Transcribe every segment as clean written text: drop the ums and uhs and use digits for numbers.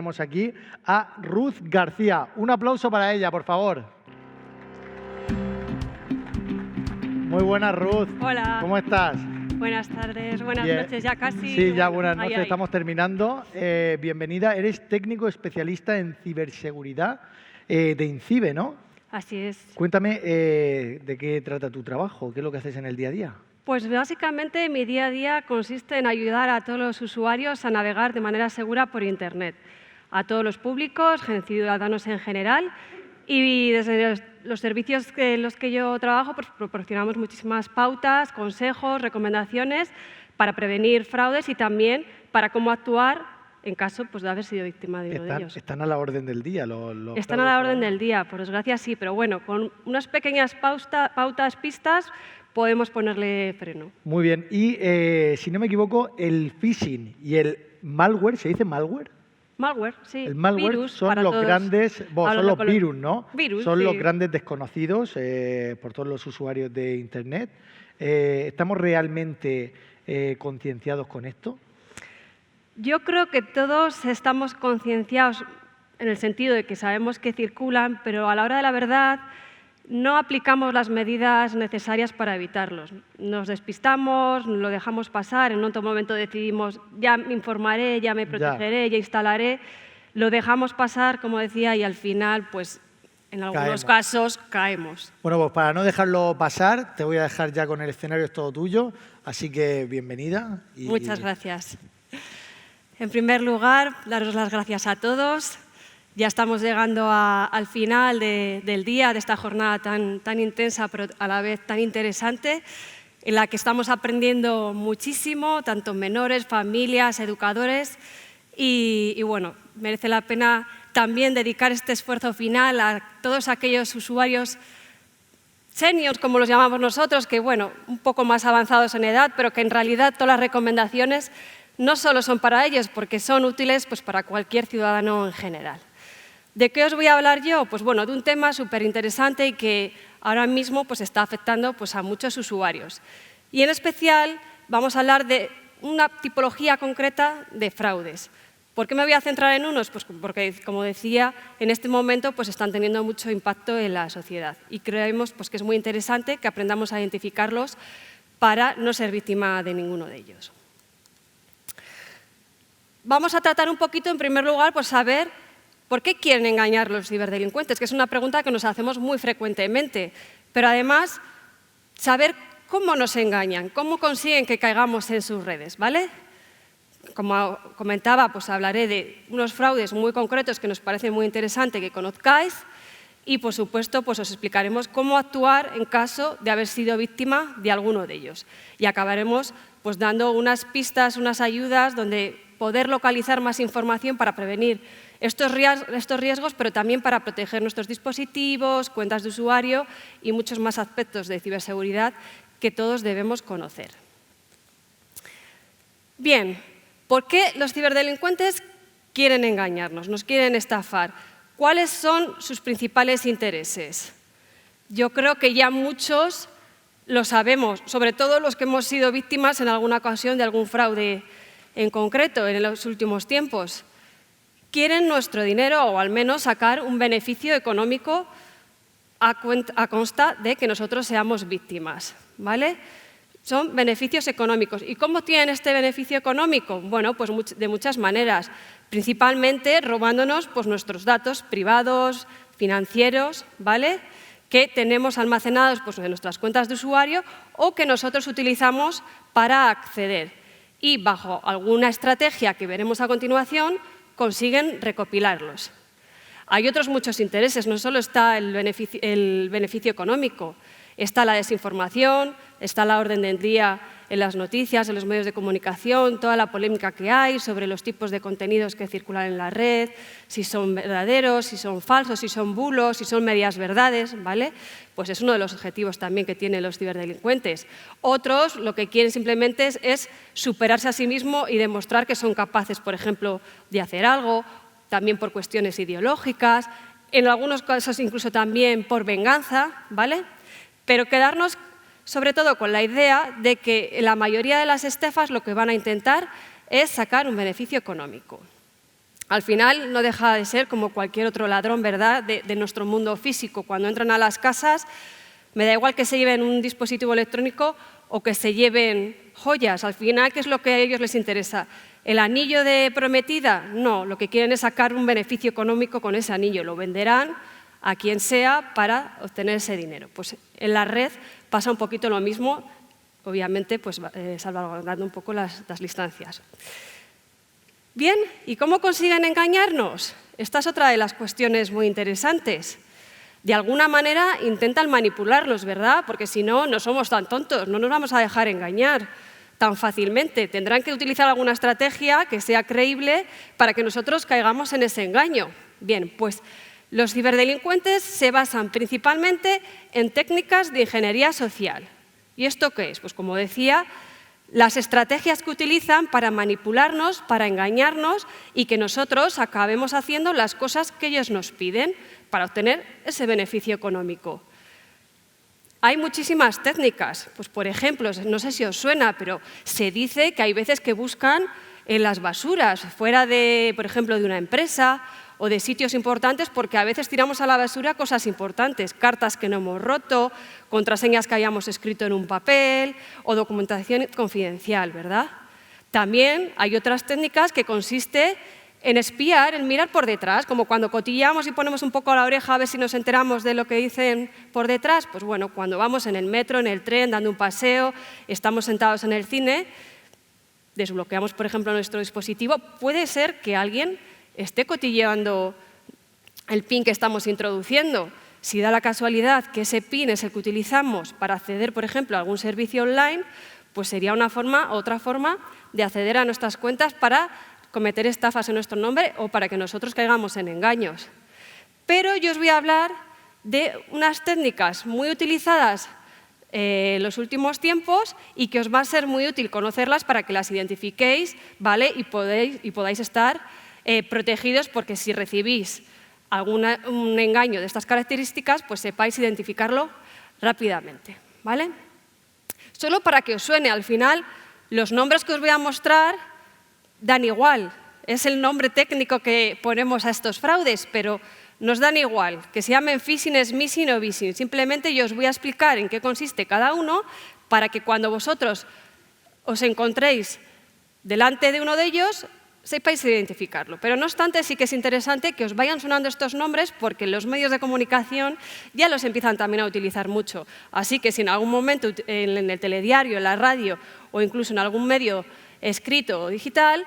tenemos aquí a Ruth García. Un aplauso para ella, por favor. Muy buenas, Ruth. Hola. ¿Cómo estás? Buenas tardes, buenas noches, ya casi. Sí, ya buenas noches, ahí. estamos terminando. Bienvenida, eres técnico especialista en ciberseguridad de INCIBE, ¿no? Así es. Cuéntame de qué trata tu trabajo, qué es lo que haces en el día a día. Pues básicamente mi día a día consiste en ayudar a todos los usuarios a navegar de manera segura por Internet, a todos los públicos, ciudadanos en general, y desde los servicios en los que yo trabajo pues proporcionamos muchísimas pautas, consejos, recomendaciones para prevenir fraudes y también para cómo actuar en caso pues, de haber sido víctima de uno de ellos. Están a la orden del día. Están a la orden del día, por desgracia sí, pero bueno, con unas pequeñas pautas, pistas, podemos ponerle freno. Muy bien. Y, si no me equivoco, el phishing y el malware, ¿se dice malware? Malware, sí. El malware virus son para los todos. grandes, son los virus, ¿no? Virus, son sí. los grandes desconocidos por todos los usuarios de Internet. ¿Estamos realmente concienciados con esto? Yo creo que todos estamos concienciados en el sentido de que sabemos que circulan, pero a la hora de la verdad no aplicamos las medidas necesarias para evitarlos. Nos despistamos, lo dejamos pasar, en otro momento decidimos ya me informaré, ya me protegeré, ya instalaré, lo dejamos pasar, como decía, y al final, pues en algunos casos caemos. Bueno, pues para no dejarlo pasar, te voy a dejar ya con el escenario, es todo tuyo, así que bienvenida. Muchas gracias. En primer lugar, daros las gracias a todos. Ya estamos llegando al final del día, de esta jornada tan intensa, pero a la vez tan interesante, en la que estamos aprendiendo muchísimo, tanto menores, familias, educadores, y bueno, merece la pena también dedicar este esfuerzo final a todos aquellos usuarios seniors, como los llamamos nosotros, que bueno, un poco más avanzados en edad, pero que en realidad todas las recomendaciones no solo son para ellos, porque son útiles pues, para cualquier ciudadano en general. ¿De qué os voy a hablar yo? Pues bueno, de un tema súper interesante y que ahora mismo pues, está afectando pues, a muchos usuarios. Y en especial vamos a hablar de una tipología concreta de fraudes. ¿Por qué me voy a centrar en unos? Pues porque, como decía, en este momento pues, están teniendo mucho impacto en la sociedad y creemos pues, que es muy interesante que aprendamos a identificarlos para no ser víctima de ninguno de ellos. Vamos a tratar un poquito, en primer lugar, pues saber por qué quieren engañar los ciberdelincuentes, que es una pregunta que nos hacemos muy frecuentemente, pero además saber cómo nos engañan, cómo consiguen que caigamos en sus redes, ¿vale? Como comentaba, pues hablaré de unos fraudes muy concretos que nos parece muy interesante que conozcáis y, por supuesto, pues os explicaremos cómo actuar en caso de haber sido víctima de alguno de ellos. Y acabaremos pues, dando unas pistas, unas ayudas donde poder localizar más información para prevenir estos riesgos, pero también para proteger nuestros dispositivos, cuentas de usuario y muchos más aspectos de ciberseguridad que todos debemos conocer. Bien, ¿por qué los ciberdelincuentes quieren engañarnos, nos quieren estafar? ¿Cuáles son sus principales intereses? Yo creo que ya muchos lo sabemos, sobre todo los que hemos sido víctimas en alguna ocasión de algún fraude en concreto en los últimos tiempos. Quieren nuestro dinero o al menos sacar un beneficio económico a consta de que nosotros seamos víctimas, ¿vale? Son beneficios económicos. ¿Y cómo tienen este beneficio económico? Bueno, pues de muchas maneras, principalmente robándonos pues, nuestros datos privados, financieros, ¿vale? Que tenemos almacenados pues, en nuestras cuentas de usuario o que nosotros utilizamos para acceder. Y bajo alguna estrategia que veremos a continuación, consiguen recopilarlos. Hay otros muchos intereses, no solo está el beneficio económico, está la desinformación, está la orden del día en las noticias, en los medios de comunicación, toda la polémica que hay sobre los tipos de contenidos que circulan en la red, si son verdaderos, si son falsos, si son bulos, si son medias verdades, ¿vale? Pues es uno de los objetivos también que tienen los ciberdelincuentes. Otros lo que quieren simplemente es superarse a sí mismos y demostrar que son capaces, por ejemplo, de hacer algo, también por cuestiones ideológicas, en algunos casos incluso también por venganza, ¿vale? Pero quedarnos sobre todo con la idea de que la mayoría de las estafas lo que van a intentar es sacar un beneficio económico. Al final no deja de ser como cualquier otro ladrón, ¿verdad?, de nuestro mundo físico. Cuando entran a las casas, me da igual que se lleven un dispositivo electrónico o que se lleven joyas. Al final, ¿qué es lo que a ellos les interesa? ¿El anillo de prometida? No, lo que quieren es sacar un beneficio económico con ese anillo. Lo venderán a quien sea para obtener ese dinero. Pues en la red pasa un poquito lo mismo, obviamente pues, salvaguardando un poco las distancias. Bien, ¿y cómo consiguen engañarnos? Esta es otra de las cuestiones muy interesantes. De alguna manera intentan manipularlos, ¿verdad? Porque si no, no somos tan tontos, no nos vamos a dejar engañar tan fácilmente. Tendrán que utilizar alguna estrategia que sea creíble para que nosotros caigamos en ese engaño. Bien, pues los ciberdelincuentes se basan principalmente en técnicas de ingeniería social. ¿Y esto qué es? Pues como decía, las estrategias que utilizan para manipularnos, para engañarnos y que nosotros acabemos haciendo las cosas que ellos nos piden para obtener ese beneficio económico. Hay muchísimas técnicas. Pues, por ejemplo, no sé si os suena, pero se dice que hay veces que buscan en las basuras, fuera de, por ejemplo, de una empresa o de sitios importantes, porque a veces tiramos a la basura cosas importantes, cartas que no hemos roto, contraseñas que hayamos escrito en un papel o documentación confidencial, ¿verdad? También hay otras técnicas que consiste en espiar, en mirar por detrás, como cuando cotilleamos y ponemos un poco la oreja a ver si nos enteramos de lo que dicen por detrás. Pues bueno, cuando vamos en el metro, en el tren, dando un paseo, estamos sentados en el cine, desbloqueamos, por ejemplo, nuestro dispositivo, puede ser que alguien esté cotilleando el PIN que estamos introduciendo. Si da la casualidad que ese PIN es el que utilizamos para acceder, por ejemplo, a algún servicio online, pues sería otra forma de acceder a nuestras cuentas para cometer estafas en nuestro nombre o para que nosotros caigamos en engaños. Pero yo os voy a hablar de unas técnicas muy utilizadas en los últimos tiempos y que os va a ser muy útil conocerlas para que las identifiquéis, ¿vale? y podáis estar protegidos, porque si recibís un engaño de estas características, pues sepáis identificarlo rápidamente, ¿vale? Solo para que os suene, al final, los nombres que os voy a mostrar dan igual. Es el nombre técnico que ponemos a estos fraudes, pero nos dan igual. Que se llamen phishing, smishing o vishing. Simplemente yo os voy a explicar en qué consiste cada uno para que cuando vosotros os encontréis delante de uno de ellos, sepáis identificarlo. Pero no obstante, sí que es interesante que os vayan sonando estos nombres porque los medios de comunicación ya los empiezan también a utilizar mucho. Así que si en algún momento en el telediario, en la radio o incluso en algún medio escrito o digital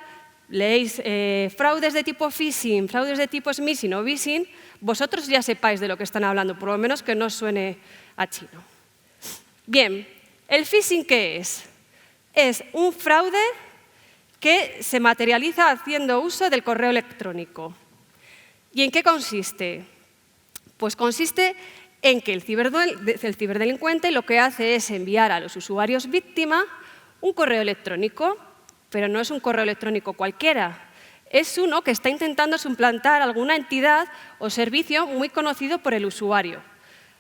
leéis fraudes de tipo phishing, fraudes de tipo smishing o vishing, vosotros ya sepáis de lo que están hablando, por lo menos que no os suene a chino. Bien, ¿el phishing qué es? Es un fraude que se materializa haciendo uso del correo electrónico. ¿Y en qué consiste? Pues consiste en que el ciberdelincuente lo que hace es enviar a los usuarios víctima un correo electrónico, pero no es un correo electrónico cualquiera. Es uno que está intentando suplantar alguna entidad o servicio muy conocido por el usuario.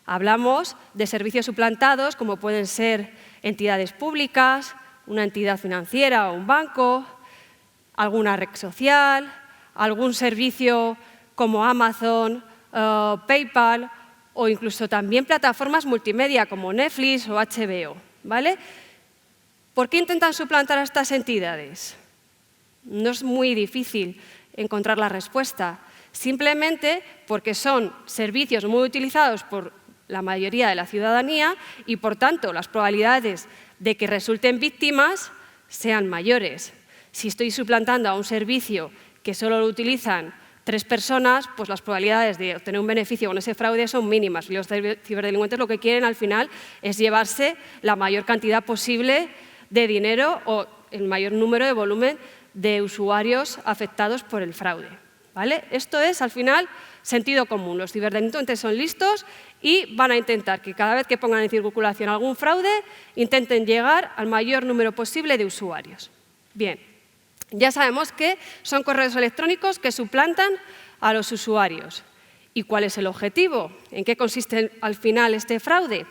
Hablamos de servicios suplantados como pueden ser entidades públicas, una entidad financiera o un banco, alguna red social, algún servicio como Amazon, PayPal o incluso también plataformas multimedia como Netflix o HBO, ¿vale? ¿Por qué intentan suplantar a estas entidades? No es muy difícil encontrar la respuesta. Simplemente porque son servicios muy utilizados por la mayoría de la ciudadanía y, por tanto, las probabilidades de que resulten víctimas sean mayores. Si estoy suplantando a un servicio que solo lo utilizan 3 personas, pues las probabilidades de obtener un beneficio con ese fraude son mínimas. Y los ciberdelincuentes lo que quieren al final es llevarse la mayor cantidad posible de dinero o el mayor número de volumen de usuarios afectados por el fraude, ¿vale? Esto es, al final, sentido común. Los ciberdelincuentes son listos y van a intentar que cada vez que pongan en circulación algún fraude, intenten llegar al mayor número posible de usuarios. Bien, ya sabemos que son correos electrónicos que suplantan a los usuarios. ¿Y cuál es el objetivo? ¿En qué consiste al final este fraude?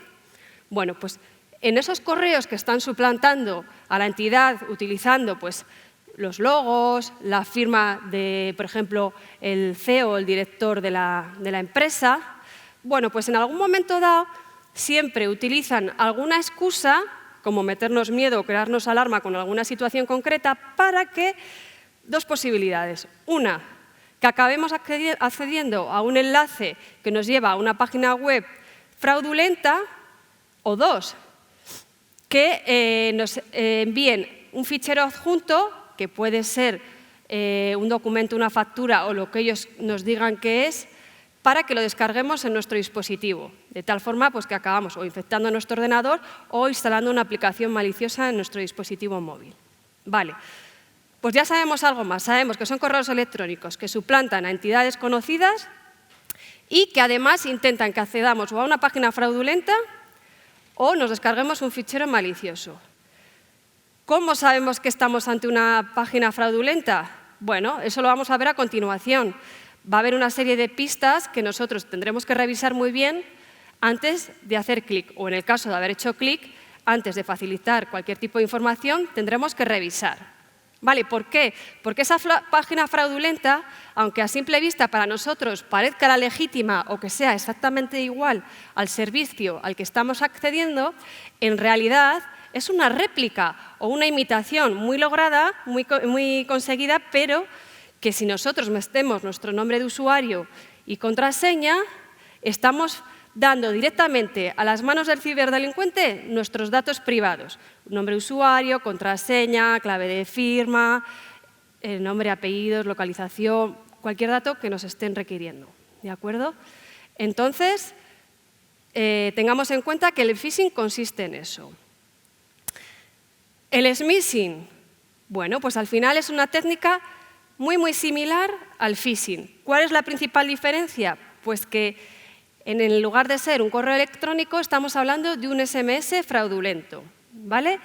Bueno, pues en esos correos que están suplantando a la entidad utilizando pues, los logos, la firma de, por ejemplo, el CEO, el director de la empresa. Bueno, pues en algún momento dado siempre utilizan alguna excusa, como meternos miedo o crearnos alarma con alguna situación concreta, para que dos posibilidades. Una, que acabemos accediendo a un enlace que nos lleva a una página web fraudulenta, o dos, que nos envíen un fichero adjunto, que puede ser un documento, una factura o lo que ellos nos digan que es, para que lo descarguemos en nuestro dispositivo, de tal forma pues, que acabamos o infectando nuestro ordenador o instalando una aplicación maliciosa en nuestro dispositivo móvil. Vale, pues ya sabemos algo más. Sabemos que son correos electrónicos que suplantan a entidades conocidas y que además intentan que accedamos o a una página fraudulenta o nos descarguemos un fichero malicioso. ¿Cómo sabemos que estamos ante una página fraudulenta? Bueno, eso lo vamos a ver a continuación. Va a haber una serie de pistas que nosotros tendremos que revisar muy bien antes de hacer clic, o en el caso de haber hecho clic, antes de facilitar cualquier tipo de información, tendremos que revisar. ¿Vale? ¿Por qué? Porque esa página fraudulenta, aunque a simple vista para nosotros parezca la legítima o que sea exactamente igual al servicio al que estamos accediendo, en realidad es una réplica o una imitación muy lograda, muy conseguida, pero que si nosotros metemos nuestro nombre de usuario y contraseña, estamos dando directamente a las manos del ciberdelincuente nuestros datos privados. Nombre de usuario, contraseña, clave de firma, nombre, apellidos, localización, cualquier dato que nos estén requiriendo. ¿De acuerdo? Entonces, tengamos en cuenta que el phishing consiste en eso. El smishing, bueno, pues al final es una técnica muy similar al phishing. ¿Cuál es la principal diferencia? Pues que en lugar de ser un correo electrónico estamos hablando de un SMS fraudulento, ¿vale?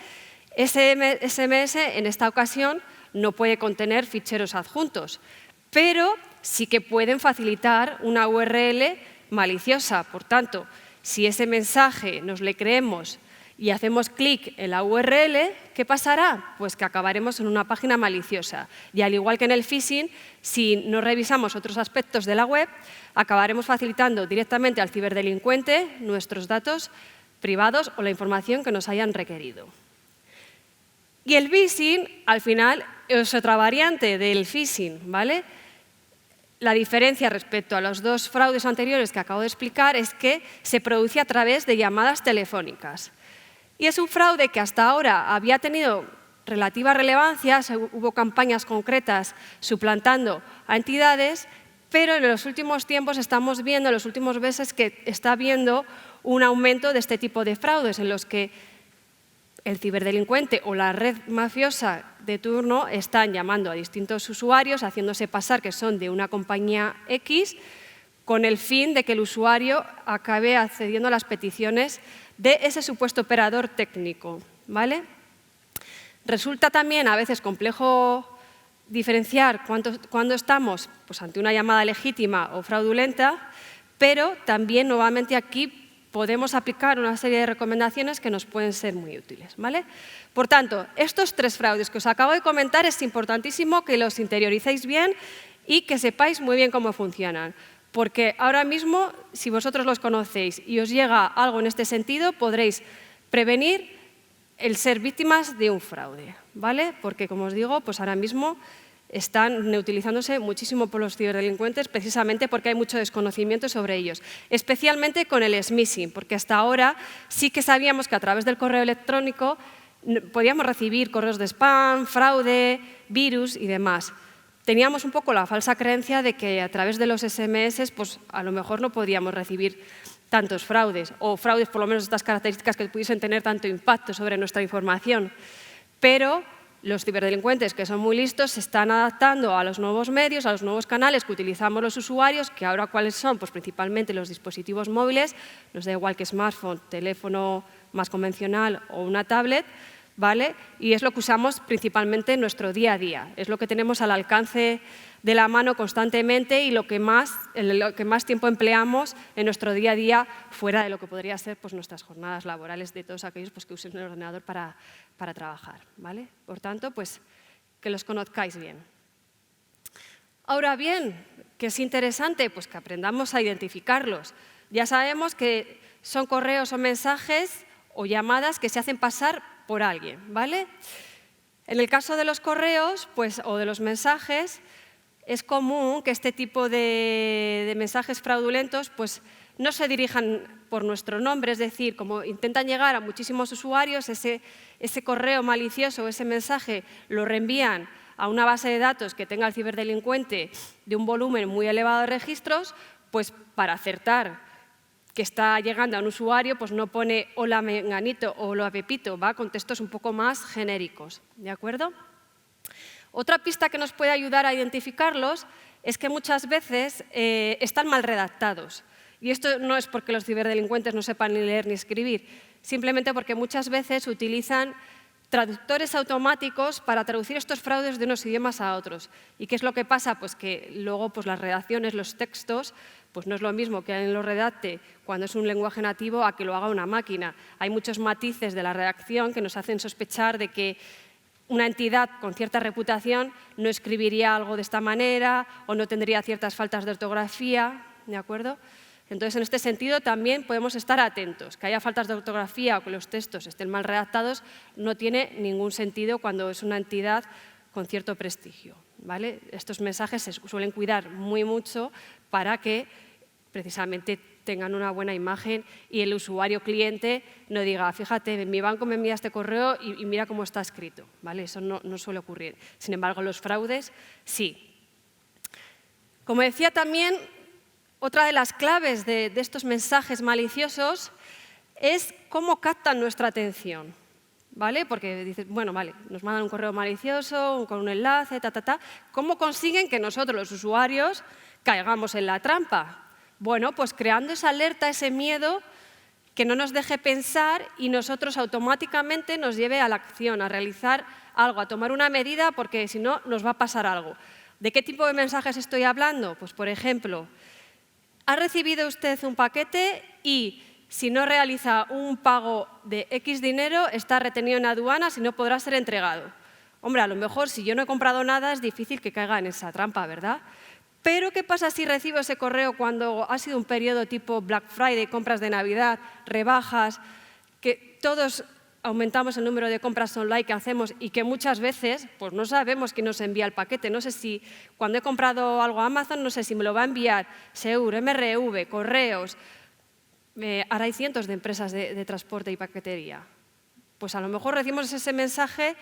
Ese SMS en esta ocasión no puede contener ficheros adjuntos, pero sí que pueden facilitar una URL maliciosa. Por tanto, si ese mensaje nos le creemos y hacemos clic en la URL, ¿qué pasará? Pues que acabaremos en una página maliciosa. Y al igual que en el phishing, si no revisamos otros aspectos de la web, acabaremos facilitando directamente al ciberdelincuente nuestros datos privados o la información que nos hayan requerido. Y el vishing, al final, es otra variante del phishing, ¿vale? La diferencia respecto a los dos fraudes anteriores que acabo de explicar es que se produce a través de llamadas telefónicas. Y es un fraude que hasta ahora había tenido relativa relevancia, hubo campañas concretas suplantando a entidades, pero en los últimos tiempos estamos viendo, en los últimos meses, que está habiendo un aumento de este tipo de fraudes en los que el ciberdelincuente o la red mafiosa de turno están llamando a distintos usuarios, haciéndose pasar que son de una compañía X, con el fin de que el usuario acabe accediendo a las peticiones de ese supuesto operador técnico, ¿vale? Resulta también a veces complejo diferenciar cuándo estamos pues, ante una llamada legítima o fraudulenta, pero también nuevamente aquí podemos aplicar una serie de recomendaciones que nos pueden ser muy útiles, ¿vale? Por tanto, estos tres fraudes que os acabo de comentar es importantísimo que los interioricéis bien y que sepáis muy bien cómo funcionan. Porque ahora mismo, si vosotros los conocéis y os llega algo en este sentido, podréis prevenir el ser víctimas de un fraude, ¿vale? Porque, como os digo, pues ahora mismo están utilizándose muchísimo por los ciberdelincuentes precisamente porque hay mucho desconocimiento sobre ellos, especialmente con el smishing, porque hasta ahora sí que sabíamos que a través del correo electrónico podíamos recibir correos de spam, fraude, virus y demás. Teníamos un poco la falsa creencia de que a través de los SMS pues, a lo mejor no podíamos recibir tantos fraudes, o fraudes por lo menos de estas características que pudiesen tener tanto impacto sobre nuestra información. Pero los ciberdelincuentes, que son muy listos, se están adaptando a los nuevos medios, a los nuevos canales que utilizamos los usuarios, que ahora ¿cuáles son? Pues principalmente los dispositivos móviles, nos da igual que smartphone, teléfono más convencional o una tablet, ¿vale? Y es lo que usamos principalmente en nuestro día a día. Es lo que tenemos al alcance de la mano constantemente y lo que más tiempo empleamos en nuestro día a día fuera de lo que podría ser pues, nuestras jornadas laborales de todos aquellos pues, que usen el ordenador para trabajar, ¿vale? Por tanto, pues, que los conozcáis bien. Ahora bien, ¿qué es interesante? Pues que aprendamos a identificarlos. Ya sabemos que son correos o mensajes o llamadas que se hacen pasar por alguien, ¿vale? En el caso de los correos o de los mensajes, es común que este tipo de mensajes fraudulentos pues, no se dirijan por nuestro nombre, es decir, como intentan llegar a muchísimos usuarios, ese correo malicioso, ese mensaje, lo reenvían a una base de datos que tenga el ciberdelincuente de un volumen muy elevado de registros, pues para acertar que está llegando a un usuario, pues no pone hola menganito o hola pepito, va con textos un poco más genéricos, ¿de acuerdo? Otra pista que nos puede ayudar a identificarlos es que muchas veces están mal redactados. Y esto no es porque los ciberdelincuentes no sepan ni leer ni escribir, simplemente porque muchas veces utilizan traductores automáticos para traducir estos fraudes de unos idiomas a otros. ¿Y qué es lo que pasa? Pues que luego pues las redacciones, los textos, pues no es lo mismo que alguien lo redacte cuando es un lenguaje nativo a que lo haga una máquina. Hay muchos matices de la redacción que nos hacen sospechar de que una entidad con cierta reputación no escribiría algo de esta manera o no tendría ciertas faltas de ortografía, ¿de acuerdo? Entonces, en este sentido, también podemos estar atentos. Que haya faltas de ortografía o que los textos estén mal redactados no tiene ningún sentido cuando es una entidad con cierto prestigio, ¿vale? Estos mensajes se suelen cuidar muy mucho para que precisamente tengan una buena imagen y el usuario cliente no diga, fíjate, mi banco me envía este correo y mira cómo está escrito, ¿vale? Eso no suele ocurrir. Sin embargo, los fraudes sí. Como decía también, otra de las claves de estos mensajes maliciosos es cómo captan nuestra atención, ¿vale? Porque dices, bueno, vale, nos mandan un correo malicioso, con un enlace, ¿Cómo consiguen que nosotros, los usuarios, caigamos en la trampa? Bueno, pues creando esa alerta, ese miedo que no nos deje pensar y nosotros automáticamente nos lleve a la acción, a realizar algo, a tomar una medida, porque si no nos va a pasar algo. ¿De qué tipo de mensajes estoy hablando? Pues, por ejemplo, ha recibido usted un paquete y si no realiza un pago de X dinero, está retenido en aduanas y no podrá ser entregado. Hombre, a lo mejor si yo no he comprado nada es difícil que caiga en esa trampa, ¿verdad? Pero ¿qué pasa si recibo ese correo cuando ha sido un periodo tipo Black Friday, compras de Navidad, rebajas, que todos aumentamos el número de compras online que hacemos y que muchas veces pues no sabemos quién nos envía el paquete? No sé si cuando he comprado algo a Amazon, no sé si me lo va a enviar Seur, MRV, Correos. Ahora hay cientos de empresas de transporte y paquetería. Pues a lo mejor recibimos ese mensaje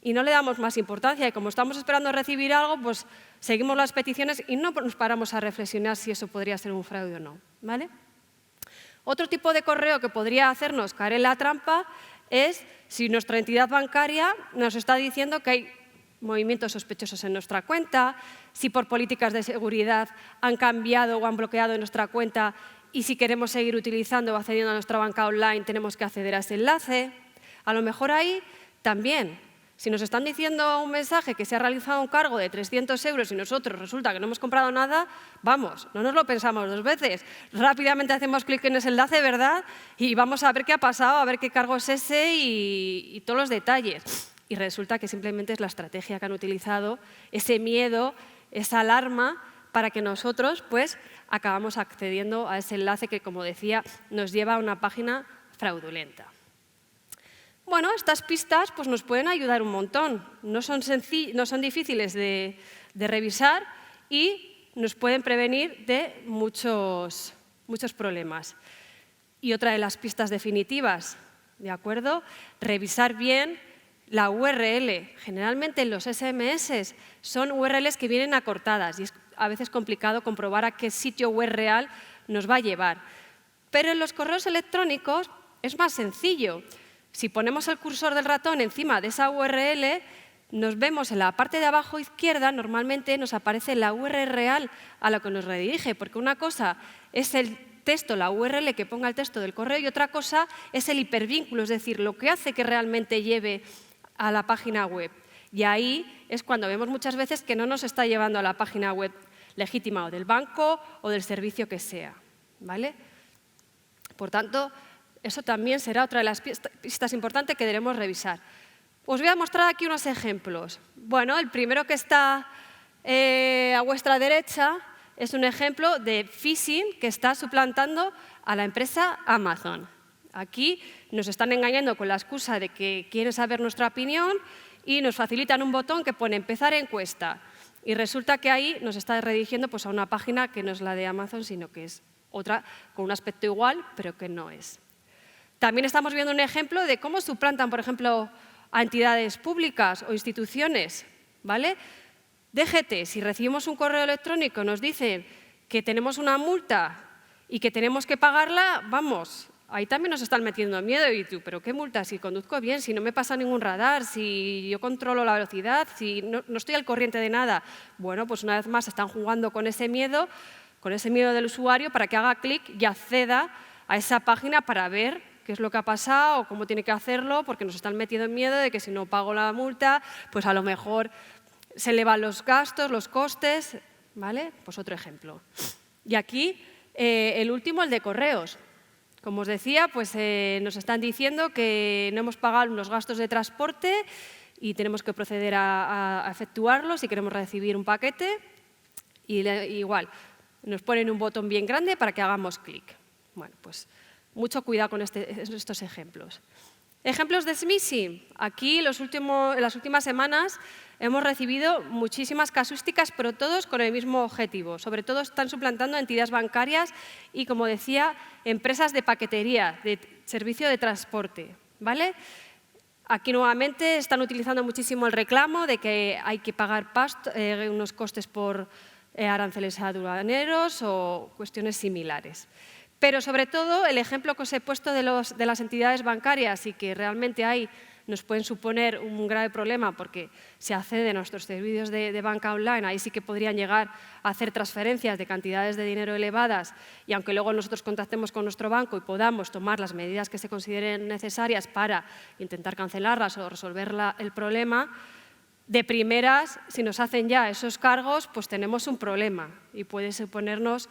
y no le damos más importancia. Y como estamos esperando recibir algo, pues seguimos las peticiones y no nos paramos a reflexionar si eso podría ser un fraude o no, ¿vale? Otro tipo de correo que podría hacernos caer en la trampa es si nuestra entidad bancaria nos está diciendo que hay movimientos sospechosos en nuestra cuenta, si por políticas de seguridad han cambiado o han bloqueado nuestra cuenta y si queremos seguir utilizando o accediendo a nuestra banca online tenemos que acceder a ese enlace. A lo mejor ahí también, si nos están diciendo un mensaje que se ha realizado un cargo de 300 euros y nosotros resulta que no hemos comprado nada, vamos, no nos lo pensamos dos veces. Rápidamente hacemos clic en ese enlace, ¿verdad? Y vamos a ver qué ha pasado, a ver qué cargo es ese y todos los detalles. Y resulta que simplemente es la estrategia que han utilizado, ese miedo, esa alarma, para que nosotros pues, acabamos accediendo a ese enlace que, como decía, nos lleva a una página fraudulenta. Bueno, estas pistas pues, nos pueden ayudar un montón. No son difíciles de revisar y nos pueden prevenir de muchos problemas. Y otra de las pistas definitivas, ¿de acuerdo? Revisar bien la URL. Generalmente los SMS son URLs que vienen acortadas y es a veces complicado comprobar a qué sitio web real nos va a llevar. Pero en los correos electrónicos es más sencillo. Si ponemos el cursor del ratón encima de esa URL, nos vemos en la parte de abajo izquierda, normalmente nos aparece la URL real a la que nos redirige, porque una cosa es el texto, la URL que ponga el texto del correo y otra cosa es el hipervínculo, es decir, lo que hace que realmente lleve a la página web. Y ahí es cuando vemos muchas veces que no nos está llevando a la página web legítima o del banco o del servicio que sea, ¿vale? Por tanto, eso también será otra de las pistas importantes que debemos revisar. Os voy a mostrar aquí unos ejemplos. Bueno, el primero que está a vuestra derecha es un ejemplo de phishing que está suplantando a la empresa Amazon. Aquí nos están engañando con la excusa de que quieren saber nuestra opinión y nos facilitan un botón que pone empezar encuesta. Y resulta que ahí nos está redirigiendo pues, a una página que no es la de Amazon, sino que es otra con un aspecto igual, pero que no es. También estamos viendo un ejemplo de cómo suplantan, por ejemplo, a entidades públicas o instituciones, ¿vale? DGT, si recibimos un correo electrónico nos dicen que tenemos una multa y que tenemos que pagarla, vamos, ahí también nos están metiendo miedo. Y tú, ¿pero qué multa? Si conduzco bien, si no me pasa ningún radar, si yo controlo la velocidad, si no estoy al corriente de nada. Bueno, pues una vez más están jugando con ese miedo del usuario para que haga clic y acceda a esa página para ver qué es lo que ha pasado o cómo tiene que hacerlo, porque nos están metiendo miedo de que si no pago la multa, pues a lo mejor se elevan los gastos, los costes, ¿vale? Pues otro ejemplo. Y aquí, el último, el de correos. Como os decía, pues nos están diciendo que no hemos pagado los gastos de transporte y tenemos que proceder a efectuarlos si queremos recibir un paquete. Y igual, nos ponen un botón bien grande para que hagamos clic. Bueno, pues mucho cuidado con estos ejemplos. Ejemplos de smishing. Aquí, en las últimas semanas, hemos recibido muchísimas casuísticas, pero todos con el mismo objetivo. Sobre todo están suplantando entidades bancarias y, como decía, empresas de paquetería, de servicio de transporte, ¿vale? Aquí, nuevamente, están utilizando muchísimo el reclamo de que hay que pagar unos costes por aranceles aduaneros o cuestiones similares. Pero, sobre todo, el ejemplo que os he puesto de las entidades bancarias y que realmente ahí nos pueden suponer un grave problema porque se accede a nuestros servicios de banca online, ahí sí que podrían llegar a hacer transferencias de cantidades de dinero elevadas y aunque luego nosotros contactemos con nuestro banco y podamos tomar las medidas que se consideren necesarias para intentar cancelarlas o resolver el problema, de primeras, si nos hacen ya esos cargos, pues tenemos un problema y puede suponernos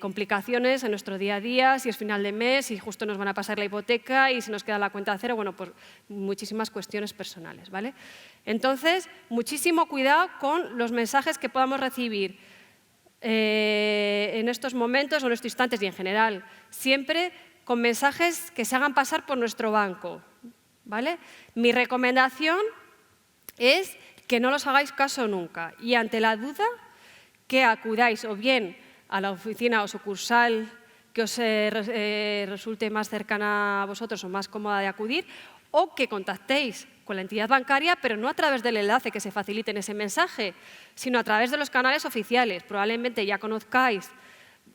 complicaciones en nuestro día a día, si es final de mes, si justo nos van a pasar la hipoteca y si nos queda la cuenta a cero, bueno, pues muchísimas cuestiones personales, ¿vale? Entonces, muchísimo cuidado con los mensajes que podamos recibir en estos momentos o en estos instantes y en general, siempre con mensajes que se hagan pasar por nuestro banco, ¿vale? Mi recomendación es que no los hagáis caso nunca y ante la duda que acudáis o bien a la oficina o sucursal que os resulte más cercana a vosotros o más cómoda de acudir, o que contactéis con la entidad bancaria, pero no a través del enlace que se facilite en ese mensaje, sino a través de los canales oficiales. Probablemente ya conozcáis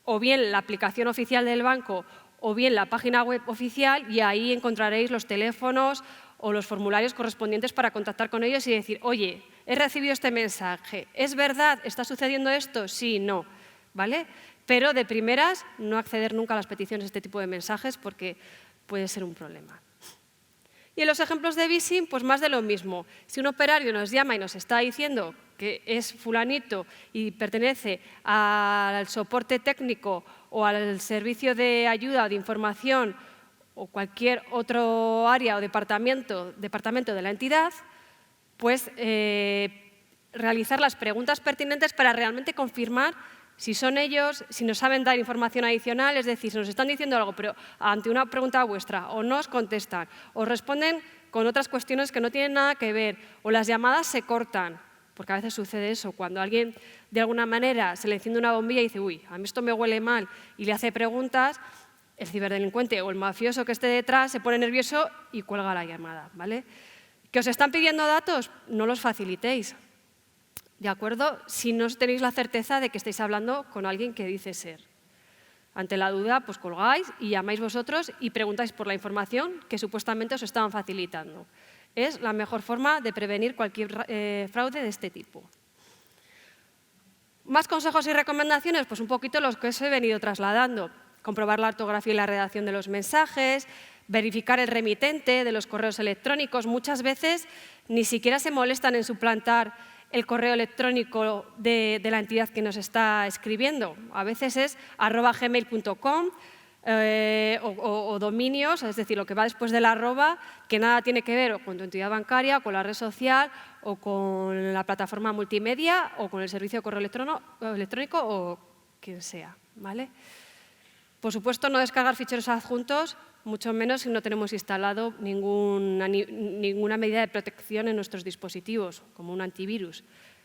o bien la aplicación oficial del banco o bien la página web oficial y ahí encontraréis los teléfonos o los formularios correspondientes para contactar con ellos y decir, oye, he recibido este mensaje, ¿es verdad? ¿Está sucediendo esto? Sí, no, ¿vale? Pero de primeras, no acceder nunca a las peticiones de este tipo de mensajes porque puede ser un problema. Y en los ejemplos de phishing, pues más de lo mismo. Si un operario nos llama y nos está diciendo que es fulanito y pertenece al soporte técnico o al servicio de ayuda o de información o cualquier otro área o departamento de la entidad, pues realizar las preguntas pertinentes para realmente confirmar si son ellos, si nos saben dar información adicional, es decir, si nos están diciendo algo, pero ante una pregunta vuestra, o no os contestan, o responden con otras cuestiones que no tienen nada que ver, o las llamadas se cortan, porque a veces sucede eso, cuando alguien de alguna manera se le enciende una bombilla y dice, uy, a mí esto me huele mal, y le hace preguntas, el ciberdelincuente o el mafioso que esté detrás se pone nervioso y cuelga la llamada, ¿vale? ¿Que os están pidiendo datos? No los facilitéis, ¿de acuerdo? Si no tenéis la certeza de que estáis hablando con alguien que dice ser. Ante la duda, pues colgáis y llamáis vosotros y preguntáis por la información que supuestamente os estaban facilitando. Es la mejor forma de prevenir cualquier fraude de este tipo. ¿Más consejos y recomendaciones? Pues un poquito los que os he venido trasladando. Comprobar la ortografía y la redacción de los mensajes, verificar el remitente de los correos electrónicos. Muchas veces ni siquiera se molestan en suplantar el correo electrónico de la entidad que nos está escribiendo. A veces es @gmail.com, o dominios, es decir, lo que va después del arroba, que nada tiene que ver o con tu entidad bancaria, o con la red social, o con la plataforma multimedia, o con el servicio de correo electrónico, o quien sea, ¿vale? Por supuesto, no descargar ficheros adjuntos, mucho menos si no tenemos instalado ninguna medida de protección en nuestros dispositivos, como un antivirus,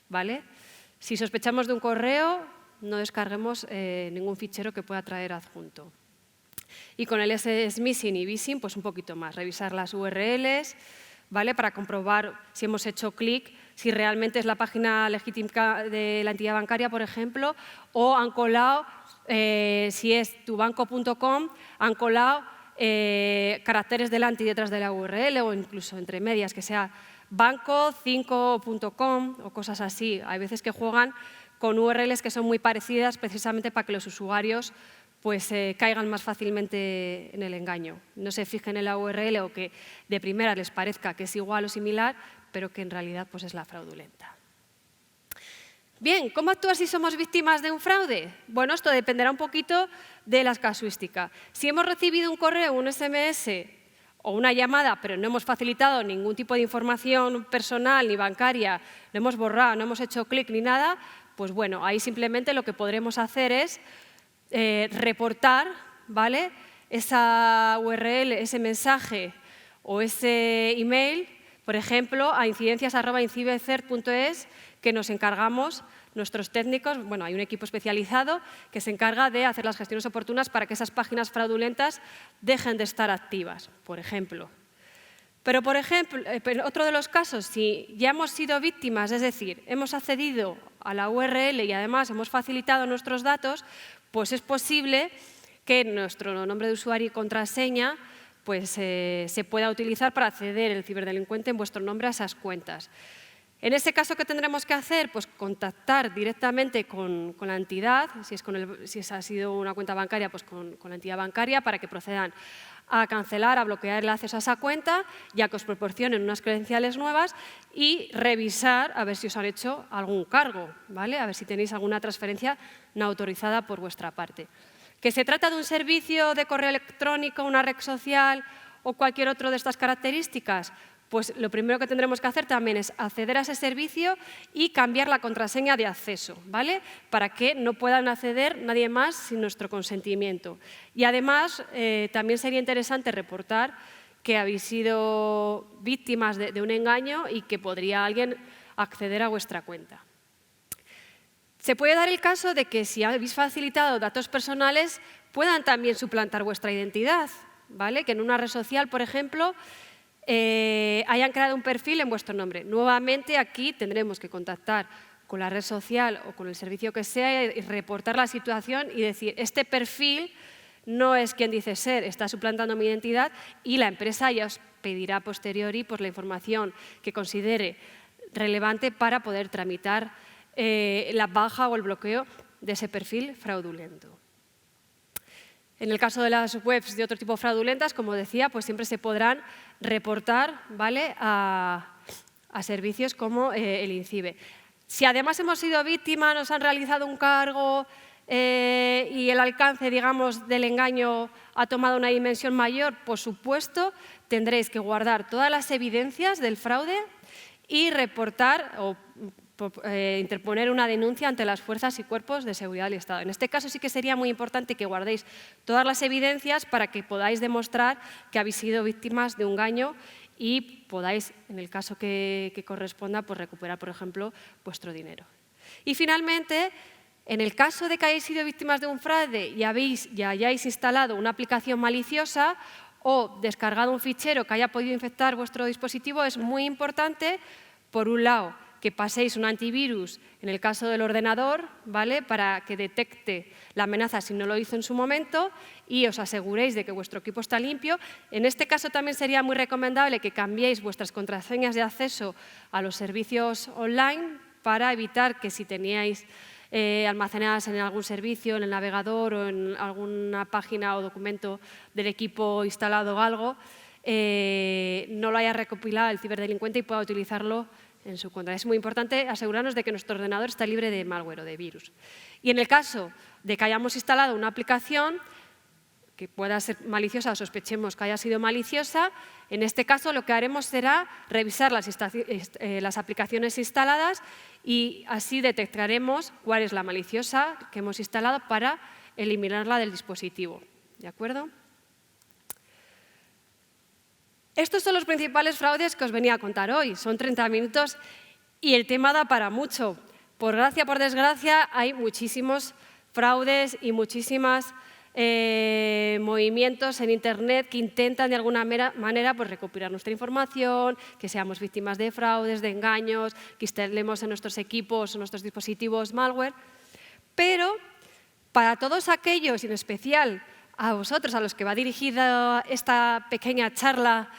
¿vale? Si sospechamos de un correo, no descarguemos ningún fichero que pueda traer adjunto. Y con el SMISIN y VSIN, pues un poquito más, revisar las URLs, ¿vale? Para comprobar si hemos hecho clic, si realmente es la página legítima de la entidad bancaria, por ejemplo, o han colado, si es tubanco.com, han colado caracteres delante y detrás de la URL o incluso entre medias, que sea banco5.com o cosas así. Hay veces que juegan con URLs que son muy parecidas precisamente para que los usuarios pues caigan más fácilmente en el engaño. No se fijen en la URL o que de primera les parezca que es igual o similar, pero que en realidad pues, es la fraudulenta. Bien, ¿cómo actuar si somos víctimas de un fraude? Bueno, esto dependerá un poquito de la casuística. Si hemos recibido un correo, un SMS o una llamada, pero no hemos facilitado ningún tipo de información personal ni bancaria, no hemos borrado, no hemos hecho clic ni nada, pues bueno, ahí simplemente lo que podremos hacer es reportar, ¿vale? Esa URL, ese mensaje o ese email, por ejemplo, a incidencias@incibecert.es, que nos encargamos, nuestros técnicos, bueno, hay un equipo especializado que se encarga de hacer las gestiones oportunas para que esas páginas fraudulentas dejen de estar activas, por ejemplo. Pero, por ejemplo, otro de los casos, si ya hemos sido víctimas, es decir, hemos accedido a la URL y además hemos facilitado nuestros datos, pues es posible que nuestro nombre de usuario y contraseña pues, se pueda utilizar para acceder el ciberdelincuente en vuestro nombre a esas cuentas. En ese caso, ¿qué tendremos que hacer? Pues contactar directamente con la entidad, si ha sido una cuenta bancaria, pues con la entidad bancaria para que procedan a cancelar, a bloquear el acceso a esa cuenta, ya que os proporcionen unas credenciales nuevas y revisar a ver si os han hecho algún cargo, ¿vale? A ver si tenéis alguna transferencia no autorizada por vuestra parte. ¿Que se trata de un servicio de correo electrónico, una red social o cualquier otro de estas características? Pues lo primero que tendremos que hacer también es acceder a ese servicio y cambiar la contraseña de acceso, ¿vale? Para que no puedan acceder nadie más sin nuestro consentimiento. Y además, también sería interesante reportar que habéis sido víctimas de un engaño y que podría alguien acceder a vuestra cuenta. Se puede dar el caso de que si habéis facilitado datos personales puedan también suplantar vuestra identidad, ¿vale? Que en una red social, por ejemplo, hayan creado un perfil en vuestro nombre. Nuevamente, aquí tendremos que contactar con la red social o con el servicio que sea y reportar la situación y decir, este perfil no es quien dice ser, está suplantando mi identidad y la empresa ya os pedirá a posteriori pues, la información que considere relevante para poder tramitar la baja o el bloqueo de ese perfil fraudulento. En el caso de las webs de otro tipo fraudulentas, como decía, pues siempre se podrán reportar, ¿vale? a servicios como el INCIBE. Si además hemos sido víctimas, nos han realizado un cargo y el alcance, digamos, del engaño ha tomado una dimensión mayor, por supuesto, tendréis que guardar todas las evidencias del fraude y reportar o interponer una denuncia ante las fuerzas y cuerpos de seguridad del Estado. En este caso sí que sería muy importante que guardéis todas las evidencias para que podáis demostrar que habéis sido víctimas de un engaño y podáis, en el caso que corresponda, pues recuperar, por ejemplo, vuestro dinero. Y finalmente, en el caso de que hayáis sido víctimas de un fraude y hayáis instalado una aplicación maliciosa o descargado un fichero que haya podido infectar vuestro dispositivo, es muy importante, por un lado, que paséis un antivirus en el caso del ordenador, ¿vale? Para que detecte la amenaza si no lo hizo en su momento y os aseguréis de que vuestro equipo está limpio. En este caso también sería muy recomendable que cambiéis vuestras contraseñas de acceso a los servicios online para evitar que si teníais almacenadas en algún servicio, en el navegador o en alguna página o documento del equipo instalado o algo, no lo haya recopilado el ciberdelincuente y pueda utilizarlo en su contra. Es muy importante asegurarnos de que nuestro ordenador está libre de malware o de virus. Y en el caso de que hayamos instalado una aplicación, que pueda ser maliciosa o sospechemos que haya sido maliciosa, en este caso lo que haremos será revisar las aplicaciones instaladas y así detectaremos cuál es la maliciosa que hemos instalado para eliminarla del dispositivo. ¿De acuerdo? Estos son los principales fraudes que os venía a contar hoy. Son 30 minutos y el tema da para mucho. Por gracia o por desgracia, hay muchísimos fraudes y muchísimos movimientos en Internet que intentan de alguna manera pues, recuperar nuestra información, que seamos víctimas de fraudes, de engaños, que instalemos en nuestros equipos o nuestros dispositivos malware. Pero para todos aquellos, y en especial a vosotros, a los que va dirigida esta pequeña charla,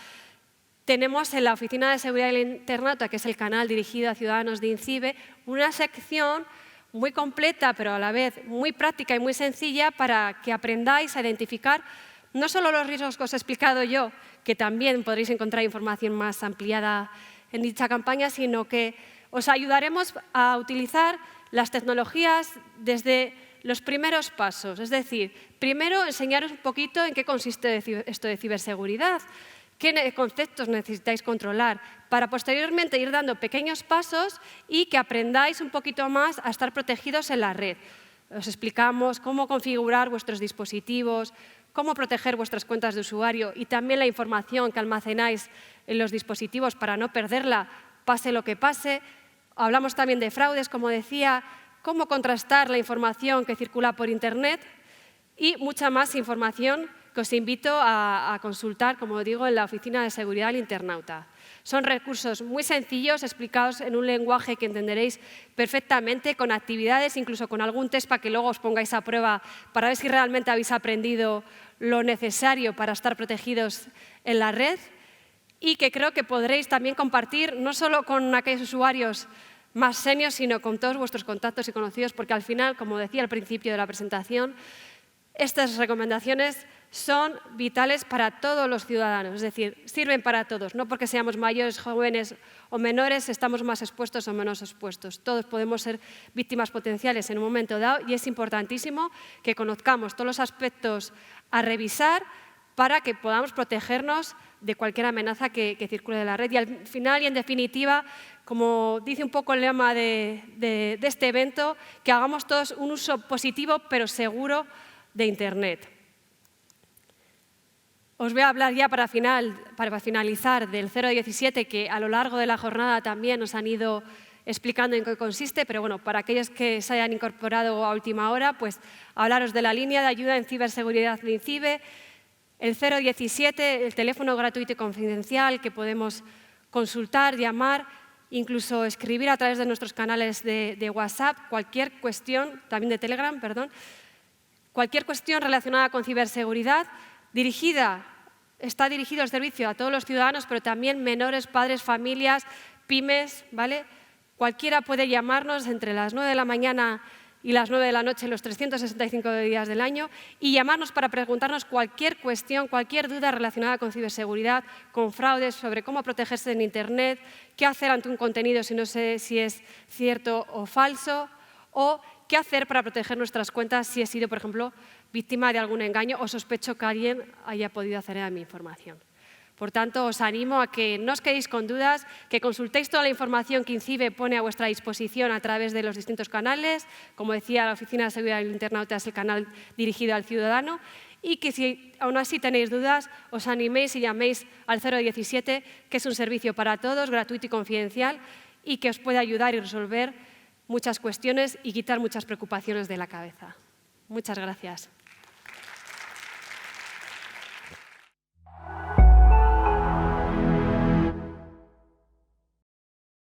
tenemos en la Oficina de Seguridad del Internauta, que es el canal dirigido a ciudadanos de INCIBE, una sección muy completa, pero a la vez muy práctica y muy sencilla para que aprendáis a identificar no solo los riesgos que os he explicado yo, que también podréis encontrar información más ampliada en dicha campaña, sino que os ayudaremos a utilizar las tecnologías desde los primeros pasos. Es decir, primero enseñaros un poquito en qué consiste esto de ciberseguridad, qué conceptos necesitáis controlar, para posteriormente ir dando pequeños pasos y que aprendáis un poquito más a estar protegidos en la red. Os explicamos cómo configurar vuestros dispositivos, cómo proteger vuestras cuentas de usuario y también la información que almacenáis en los dispositivos para no perderla, pase lo que pase. Hablamos también de fraudes, como decía, cómo contrastar la información que circula por Internet y mucha más información que os invito a consultar, como digo, en la Oficina de Seguridad del Internauta. Son recursos muy sencillos, explicados en un lenguaje que entenderéis perfectamente, con actividades, incluso con algún test para que luego os pongáis a prueba para ver si realmente habéis aprendido lo necesario para estar protegidos en la red y que creo que podréis también compartir no solo con aquellos usuarios más seniors, sino con todos vuestros contactos y conocidos, porque al final, como decía al principio de la presentación, estas recomendaciones son vitales para todos los ciudadanos, es decir, sirven para todos, no porque seamos mayores, jóvenes o menores, estamos más expuestos o menos expuestos. Todos podemos ser víctimas potenciales en un momento dado y es importantísimo que conozcamos todos los aspectos a revisar para que podamos protegernos de cualquier amenaza que circule en la red. Y al final y en definitiva, como dice un poco el lema de este evento, que hagamos todos un uso positivo pero seguro de Internet. Os voy a hablar ya para finalizar del 017, que a lo largo de la jornada también nos han ido explicando en qué consiste, pero bueno, para aquellos que se hayan incorporado a última hora, pues hablaros de la línea de ayuda en ciberseguridad de INCIBE, el 017, el teléfono gratuito y confidencial que podemos consultar, llamar, incluso escribir a través de nuestros canales de WhatsApp, cualquier cuestión, también de Telegram, perdón, cualquier cuestión relacionada con ciberseguridad, está dirigido el servicio a todos los ciudadanos, pero también menores, padres, familias, pymes, ¿vale? Cualquiera puede llamarnos entre las 9 de la mañana y las 9 de la noche los 365 días del año y llamarnos para preguntarnos cualquier cuestión, cualquier duda relacionada con ciberseguridad, con fraudes, sobre cómo protegerse en Internet, qué hacer ante un contenido si no sé si es cierto o falso, o qué hacer para proteger nuestras cuentas si he sido, por ejemplo, víctima de algún engaño o sospecho que alguien haya podido acceder a mi información. Por tanto, os animo a que no os quedéis con dudas, que consultéis toda la información que INCIBE pone a vuestra disposición a través de los distintos canales. Como decía, la Oficina de Seguridad del Internauta es el canal dirigido al ciudadano y que si aún así tenéis dudas, os animéis y llaméis al 017, que es un servicio para todos, gratuito y confidencial y que os puede ayudar y resolver muchas cuestiones y quitar muchas preocupaciones de la cabeza. Muchas gracias.